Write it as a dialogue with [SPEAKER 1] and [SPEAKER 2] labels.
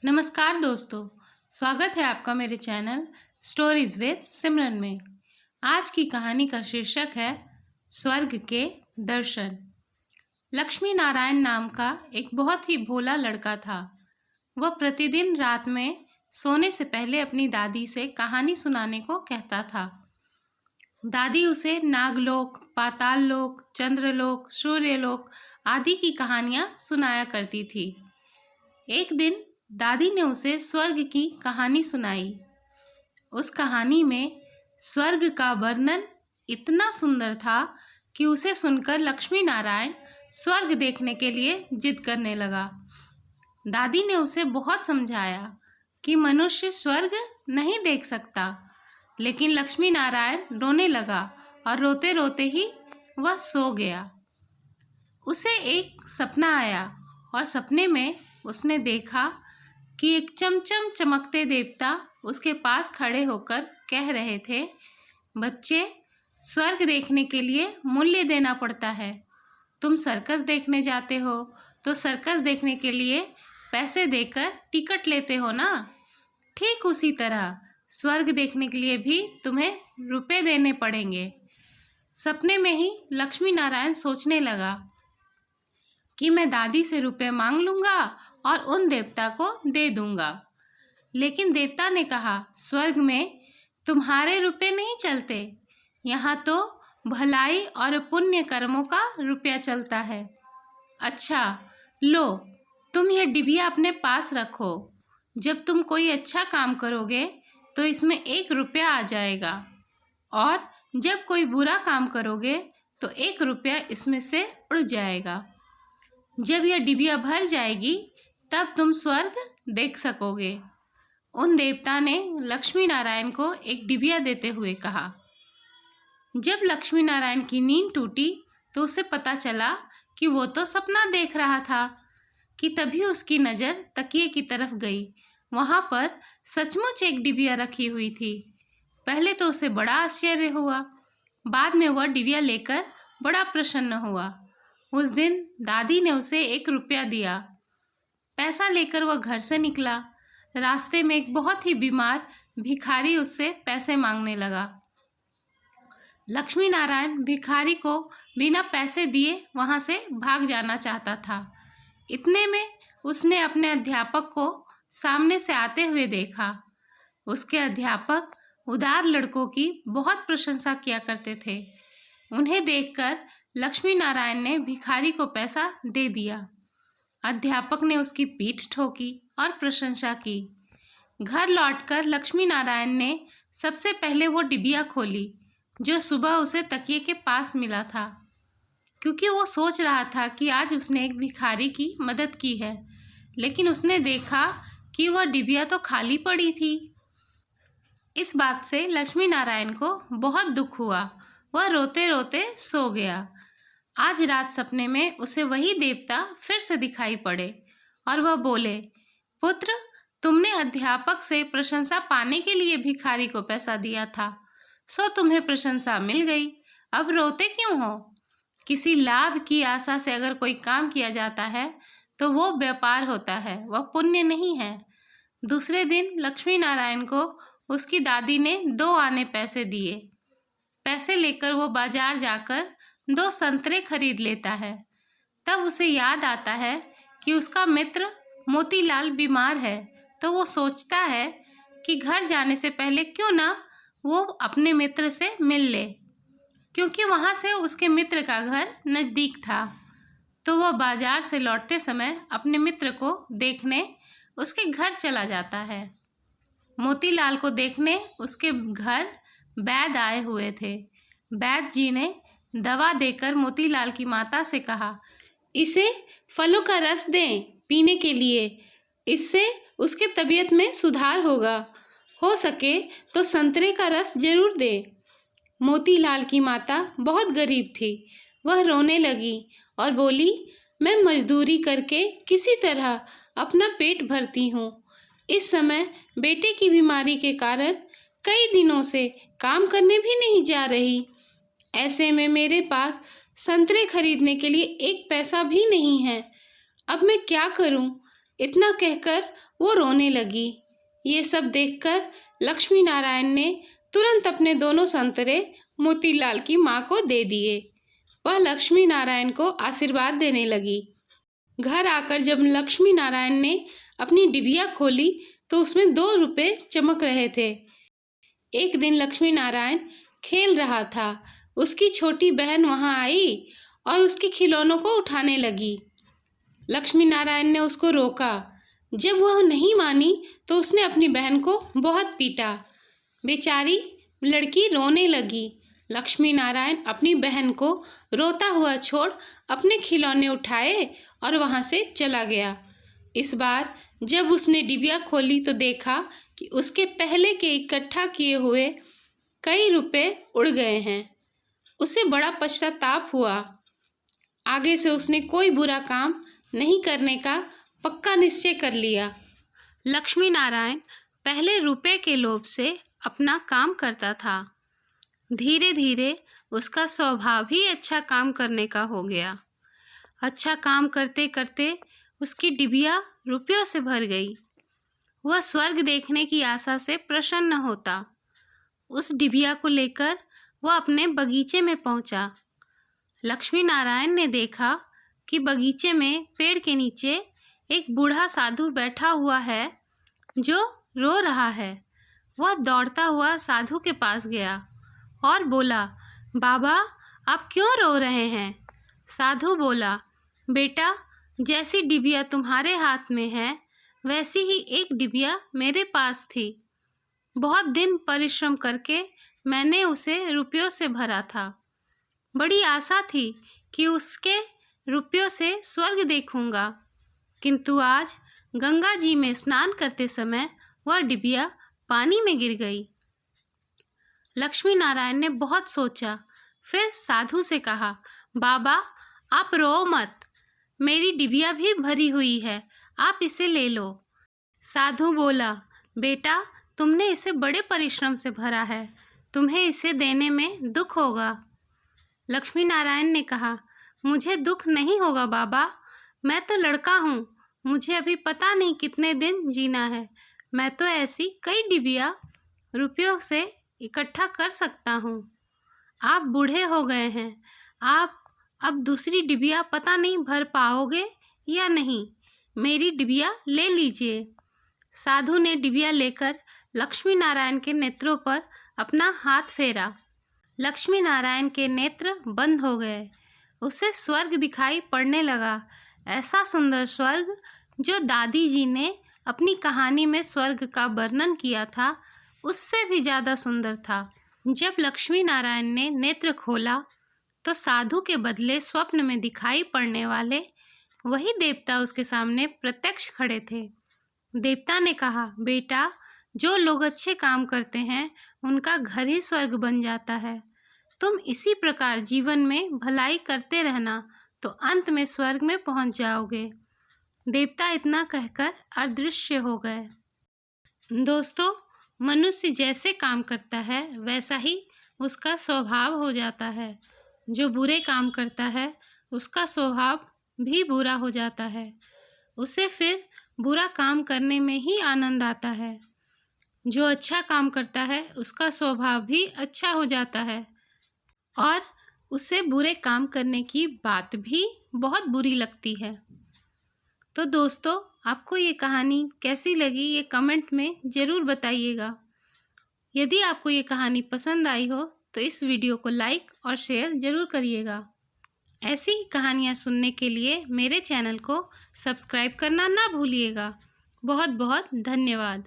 [SPEAKER 1] नमस्कार दोस्तों, स्वागत है आपका मेरे चैनल स्टोरीज विद सिमरन में। आज की कहानी का शीर्षक है स्वर्ग के दर्शन। लक्ष्मी नारायण नाम का एक बहुत ही भोला लड़का था। वह प्रतिदिन रात में सोने से पहले अपनी दादी से कहानी सुनाने को कहता था। दादी उसे नागलोक, पाताल लोक, चंद्रलोक, सूर्यलोक आदि की कहानियाँ सुनाया करती थी। एक दिन दादी ने उसे स्वर्ग की कहानी सुनाई। उस कहानी में स्वर्ग का वर्णन इतना सुंदर था कि उसे सुनकर लक्ष्मी नारायण स्वर्ग देखने के लिए जिद करने लगा। दादी ने उसे बहुत समझाया कि मनुष्य स्वर्ग नहीं देख सकता, लेकिन लक्ष्मी नारायण रोने लगा और रोते रोते ही वह सो गया। उसे एक सपना आया और सपने में उसने देखा कि एक चमचम चमकते देवता उसके पास खड़े होकर कह रहे थे, बच्चे, स्वर्ग देखने के लिए मूल्य देना पड़ता है। तुम सर्कस देखने जाते हो तो सर्कस देखने के लिए पैसे देकर टिकट लेते हो ना। ठीक उसी तरह स्वर्ग देखने के लिए भी तुम्हें रुपए देने पड़ेंगे। सपने में ही लक्ष्मी नारायण सोचने लगा कि मैं दादी से रुपए मांग लूँगा और उन देवता को दे दूँगा। लेकिन देवता ने कहा, स्वर्ग में तुम्हारे रुपए नहीं चलते, यहाँ तो भलाई और पुण्य कर्मों का रुपया चलता है। अच्छा, लो, तुम यह डिबिया अपने पास रखो। जब तुम कोई अच्छा काम करोगे तो इसमें 1 रुपया आ जाएगा, और जब कोई बुरा काम करोगे तो 1 रुपया इसमें से उड़ जाएगा। जब यह डिबिया भर जाएगी तब तुम स्वर्ग देख सकोगे। उन देवता ने लक्ष्मी नारायण को एक डिबिया देते हुए कहा। जब लक्ष्मी नारायण की नींद टूटी तो उसे पता चला कि वो तो सपना देख रहा था कि तभी उसकी नज़र तकिए की तरफ गई। वहाँ पर सचमुच एक डिबिया रखी हुई थी। पहले तो उसे बड़ा आश्चर्य हुआ, बाद में वह डिबिया लेकर बड़ा प्रसन्न हुआ। उस दिन दादी ने उसे 1 रुपया दिया। पैसा लेकर वह घर से निकला। रास्ते में एक बहुत ही बीमार भिखारी उससे पैसे मांगने लगा। लक्ष्मी नारायण भिखारी को बिना पैसे दिए वहाँ से भाग जाना चाहता था। इतने में उसने अपने अध्यापक को सामने से आते हुए देखा। उसके अध्यापक उदार लड़कों की बहुत प्रशंसा किया करते थे। उन्हें देखकर लक्ष्मी नारायण ने भिखारी को पैसा दे दिया। अध्यापक ने उसकी पीठ ठोकी और प्रशंसा की। घर लौटकर लक्ष्मी नारायण ने सबसे पहले वो डिबिया खोली जो सुबह उसे तकिए के पास मिला था, क्योंकि वो सोच रहा था कि आज उसने एक भिखारी की मदद की है। लेकिन उसने देखा कि वह डिबिया तो खाली पड़ी थी। इस बात से लक्ष्मी नारायण को बहुत दुख हुआ। वह रोते रोते सो गया। आज रात सपने में उसे वही देवता फिर से दिखाई पड़े और वह बोले, पुत्र, तुमने अध्यापक से प्रशंसा पाने के लिए भिखारी को पैसा दिया था, सो तुम्हें प्रशंसा मिल गई। अब रोते क्यों हो? किसी लाभ की आशा से अगर कोई काम किया जाता है तो वो व्यापार होता है, वह पुण्य नहीं है। दूसरे दिन लक्ष्मी नारायण को उसकी दादी ने 2 आने पैसे दिए। पैसे लेकर वो बाजार जाकर 2 संतरे खरीद लेता है। तब उसे याद आता है कि उसका मित्र मोतीलाल बीमार है, तो वो सोचता है कि घर जाने से पहले क्यों ना वो अपने मित्र से मिल ले, क्योंकि वहाँ से उसके मित्र का घर नज़दीक था। तो वह बाजार से लौटते समय अपने मित्र को देखने उसके घर चला जाता है। मोतीलाल को देखने उसके घर वैद्य आए हुए थे। वैद्य जी ने दवा देकर मोतीलाल की माता से कहा, इसे फलों का रस दें पीने के लिए, इससे उसके तबीयत में सुधार होगा। हो सके तो संतरे का रस जरूर दें। मोतीलाल की माता बहुत गरीब थी। वह रोने लगी और बोली, मैं मजदूरी करके किसी तरह अपना पेट भरती हूँ। इस समय बेटे की बीमारी के कारण कई दिनों से काम करने भी नहीं जा रही। ऐसे में मेरे पास संतरे खरीदने के लिए 1 पैसा भी नहीं है। अब मैं क्या करूं? इतना कहकर वो रोने लगी। ये सब देखकर लक्ष्मी नारायण ने तुरंत अपने दोनों संतरे मोतीलाल की माँ को दे दिए। वह लक्ष्मी नारायण को आशीर्वाद देने लगी। घर आकर जब लक्ष्मी नारायण ने अपनी डिबिया खोली तो उसमें 2 रुपए चमक रहे थे। एक दिन लक्ष्मी नारायण खेल रहा था। उसकी छोटी बहन वहां आई और उसके खिलौनों को उठाने लगी। लक्ष्मी नारायण ने उसको रोका। जब वह नहीं मानी तो उसने अपनी बहन को बहुत पीटा। बेचारी लड़की रोने लगी। लक्ष्मी नारायण अपनी बहन को रोता हुआ छोड़ अपने खिलौने उठाए और वहां से चला गया। इस बार जब उसने डिबिया खोली तो देखा कि उसके पहले के इकट्ठा किए हुए कई रुपए उड़ गए हैं। उसे बड़ा पश्चाताप हुआ। आगे से उसने कोई बुरा काम नहीं करने का पक्का निश्चय कर लिया। लक्ष्मी नारायण पहले रुपए के लोभ से अपना काम करता था। धीरे धीरे उसका स्वभाव ही अच्छा काम करने का हो गया। अच्छा काम करते करते उसकी डिबिया रुपयों से भर गई। वह स्वर्ग देखने की आशा से प्रसन्न होता। उस डिबिया को लेकर वह अपने बगीचे में पहुंचा। लक्ष्मी नारायण ने देखा कि बगीचे में पेड़ के नीचे एक बूढ़ा साधु बैठा हुआ है जो रो रहा है। वह दौड़ता हुआ साधु के पास गया और बोला, बाबा आप क्यों रो रहे हैं? साधु बोला, बेटा जैसी डिबिया तुम्हारे हाथ में है वैसी ही एक डिबिया मेरे पास थी। बहुत दिन परिश्रम करके मैंने उसे रुपयों से भरा था। बड़ी आशा थी कि उसके रुपयों से स्वर्ग देखूंगा, किंतु आज गंगा जी में स्नान करते समय वह डिबिया पानी में गिर गई। लक्ष्मी नारायण ने बहुत सोचा, फिर साधु से कहा, बाबा आप रो मत, मेरी डिबिया भी भरी हुई है, आप इसे ले लो। साधु बोला, बेटा तुमने इसे बड़े परिश्रम से भरा है, तुम्हें इसे देने में दुख होगा। लक्ष्मी नारायण ने कहा, मुझे दुख नहीं होगा बाबा, मैं तो लड़का हूँ, मुझे अभी पता नहीं कितने दिन जीना है। मैं तो ऐसी कई डिबिया रुपयों से इकट्ठा कर सकता हूँ। आप बूढ़े हो गए हैं, आप अब दूसरी डिबिया पता नहीं भर पाओगे या नहीं, मेरी डिबिया ले लीजिए। साधु ने डिबिया लेकर लक्ष्मी नारायण के नेत्रों पर अपना हाथ फेरा। लक्ष्मी नारायण के नेत्र बंद हो गए। उसे स्वर्ग दिखाई पड़ने लगा, ऐसा सुंदर स्वर्ग जो दादी जी ने अपनी कहानी में स्वर्ग का वर्णन किया था, उससे भी ज़्यादा सुंदर था। जब लक्ष्मी नारायण ने नेत्र खोला तो साधु के बदले स्वप्न में दिखाई पड़ने वाले वही देवता उसके सामने प्रत्यक्ष खड़े थे। देवता ने कहा, बेटा जो लोग अच्छे काम करते हैं उनका घर ही स्वर्ग बन जाता है। तुम इसी प्रकार जीवन में भलाई करते रहना तो अंत में स्वर्ग में पहुंच जाओगे। देवता इतना कहकर अदृश्य हो गए। दोस्तों, मनुष्य जैसे काम करता है वैसा ही उसका स्वभाव हो जाता है। जो बुरे काम करता है उसका स्वभाव भी बुरा हो जाता है। उसे फिर बुरा काम करने में ही आनंद आता है। जो अच्छा काम करता है उसका स्वभाव भी अच्छा हो जाता है और उसे बुरे काम करने की बात भी बहुत बुरी लगती है। तो दोस्तों, आपको ये कहानी कैसी लगी ये कमेंट में ज़रूर बताइएगा। यदि आपको ये कहानी पसंद आई हो तो इस वीडियो को लाइक और शेयर ज़रूर करिएगा। ऐसी ही कहानियाँ सुनने के लिए मेरे चैनल को सब्सक्राइब करना ना भूलिएगा। बहुत बहुत धन्यवाद।